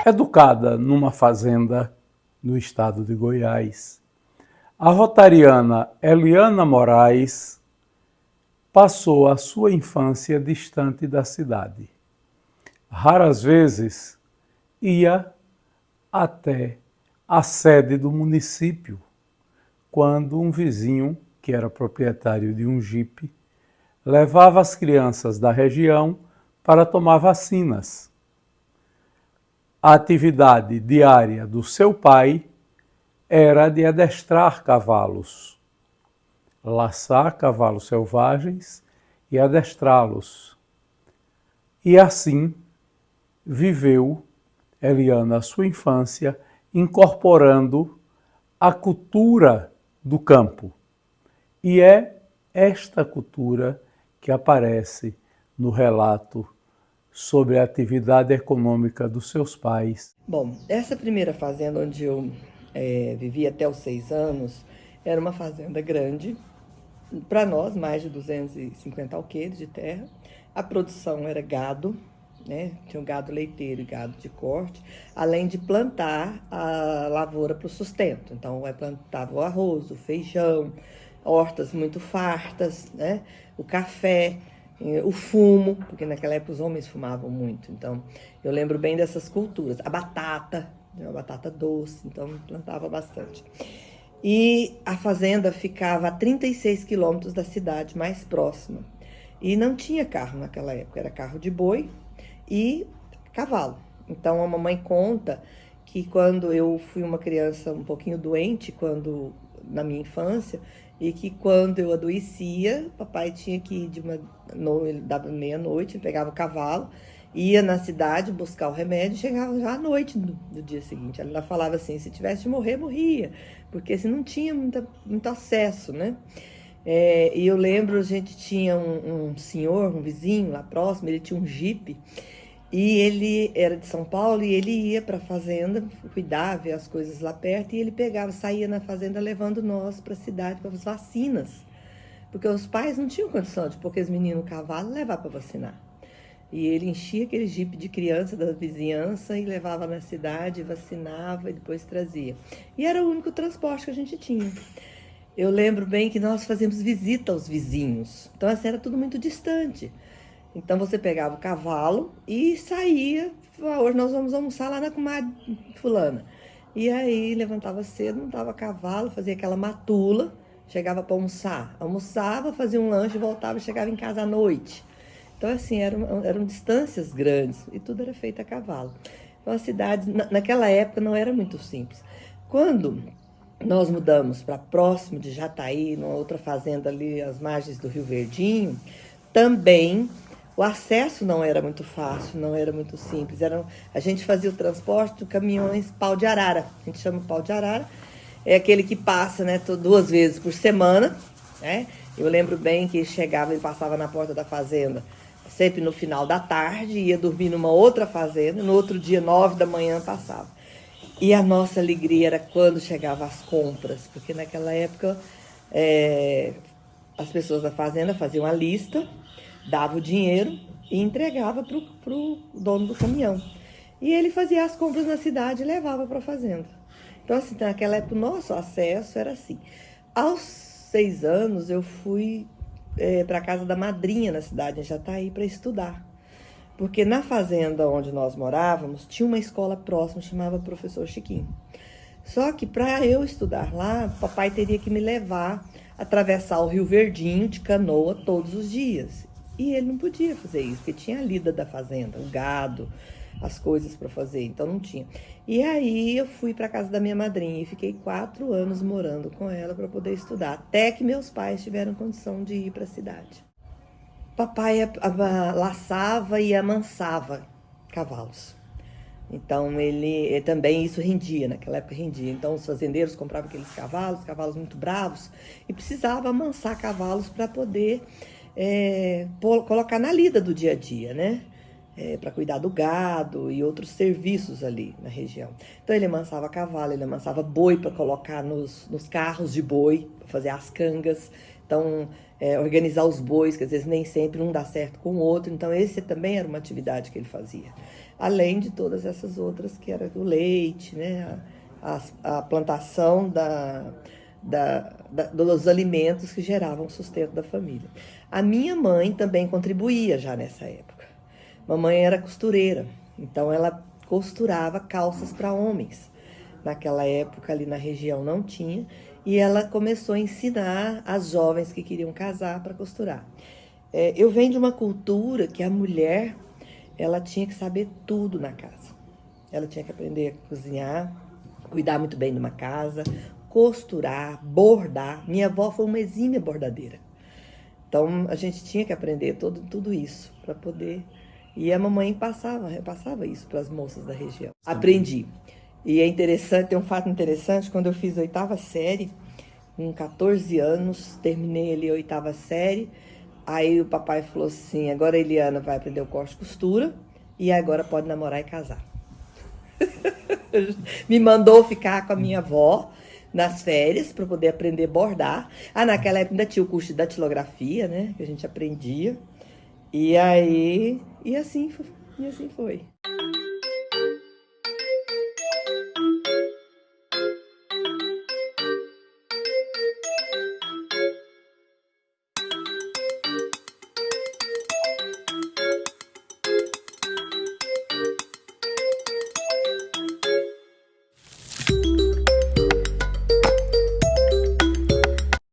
Educada numa fazenda no estado de Goiás, a rotariana Eliana Moraes passou a sua infância distante da cidade. Raras vezes ia até a sede do município, quando um vizinho, que era proprietário de um jipe, levava as crianças da região para tomar vacinas. A atividade diária do seu pai era de adestrar cavalos, laçar cavalos selvagens e adestrá-los. E assim viveu Eliana a sua infância, incorporando a cultura do campo. E é esta cultura que aparece no relato sobre a atividade econômica dos seus pais. Bom, essa primeira fazenda onde eu vivi até os 6 anos era uma fazenda grande, para nós, mais de 250 alqueires de terra. A produção era gado, né? Tinha um gado leiteiro e gado de corte, além de plantar a lavoura para o sustento. Então, plantava o arroz, o feijão, hortas muito fartas, né? O café, o fumo, porque naquela época os homens fumavam muito. Então, eu lembro bem dessas culturas. A batata doce, então plantava bastante. E a fazenda ficava a 36 quilômetros da cidade mais próxima. E não tinha carro naquela época, era carro de boi e cavalo. Então a mamãe conta que quando eu fui uma criança um pouquinho doente, na minha infância, e que quando eu adoecia, papai tinha que ir ele dava meia-noite, ele pegava o cavalo, ia na cidade buscar o remédio e chegava já à noite do dia seguinte. Ela falava assim, se tivesse de morrer, morria, porque assim, não tinha muito acesso, né? E eu lembro, a gente tinha um senhor, um vizinho lá próximo, ele tinha um jipe, e ele era de São Paulo e ele ia para a fazenda cuidar, ver as coisas lá perto, e ele saía na fazenda levando nós para a cidade para as vacinas, porque os pais não tinham condição de pôr aqueles meninos no cavalo e levar para vacinar. E ele enchia aquele jipe de criança da vizinhança e levava na cidade, vacinava e depois trazia. E era o único transporte que a gente tinha. Eu lembro bem que nós fazíamos visita aos vizinhos. Então, assim, era tudo muito distante. Então, você pegava o cavalo e saía. Hoje nós vamos almoçar lá na comadre fulana. E aí, levantava cedo, montava cavalo, fazia aquela matula, chegava para almoçar. Almoçava, fazia um lanche, voltava e chegava em casa à noite. Então, assim, eram distâncias grandes e tudo era feito a cavalo. Então, a cidade, naquela época, não era muito simples. Quando nós mudamos para próximo de Jataí, numa outra fazenda ali, às margens do Rio Verdinho, também o acesso não era muito fácil, não era muito simples. A gente fazia o transporte de caminhões pau de arara. A gente chama pau de arara. É aquele que passa, né, 2 vezes por semana, né? Eu lembro bem que chegava e passava na porta da fazenda sempre no final da tarde, ia dormir numa outra fazenda, no outro dia, 9 da manhã, passava. E a nossa alegria era quando chegavam as compras, porque naquela época as pessoas da fazenda faziam a lista, davam o dinheiro e entregava para o dono do caminhão. E ele fazia as compras na cidade e levava para a fazenda. Então, assim, naquela época, o nosso acesso era assim. Aos 6 anos, eu fui para a casa da madrinha na cidade, em Jataí, para estudar. Porque na fazenda onde nós morávamos, tinha uma escola próxima, chamava Professor Chiquinho. Só que para eu estudar lá, papai teria que me levar, atravessar o Rio Verdinho de canoa todos os dias. E ele não podia fazer isso, porque tinha a lida da fazenda, o gado, as coisas para fazer, então não tinha. E aí eu fui para casa da minha madrinha e fiquei 4 anos morando com ela para poder estudar, até que meus pais tiveram condição de ir para a cidade. Papai laçava e amansava cavalos. Então ele também isso rendia, naquela época rendia. Então os fazendeiros compravam aqueles cavalos muito bravos, e precisava amansar cavalos para poder colocar na lida do dia a dia, né? Para cuidar do gado e outros serviços ali na região. Então ele amansava cavalo, ele amansava boi para colocar nos carros de boi, para fazer as cangas. Então, organizar os bois, que às vezes nem sempre um dá certo com o outro. Então, esse também era uma atividade que ele fazia. Além de todas essas outras, que era o leite, né? A plantação dos alimentos que geravam o sustento da família. A minha mãe também contribuía já nessa época. Mamãe era costureira, então ela costurava calças para homens. Naquela época ali na região não tinha, e ela começou a ensinar as jovens que queriam casar para costurar. Eu venho de uma cultura que a mulher, ela tinha que saber tudo na casa. Ela tinha que aprender a cozinhar, cuidar muito bem de uma casa, costurar, bordar. Minha avó foi uma exímia bordadeira. Então, a gente tinha que aprender tudo isso para poder... E a mamãe repassava isso para as moças da região. Aprendi. E é interessante, tem um fato interessante, quando eu fiz a 8ª série, com 14 anos, terminei ali a 8ª série, aí o papai falou assim, agora a Eliana vai aprender o corte e costura, e agora pode namorar e casar. Me mandou ficar com a minha avó nas férias para poder aprender a bordar. Naquela época ainda tinha o curso de datilografia, né, que a gente aprendia. E assim foi.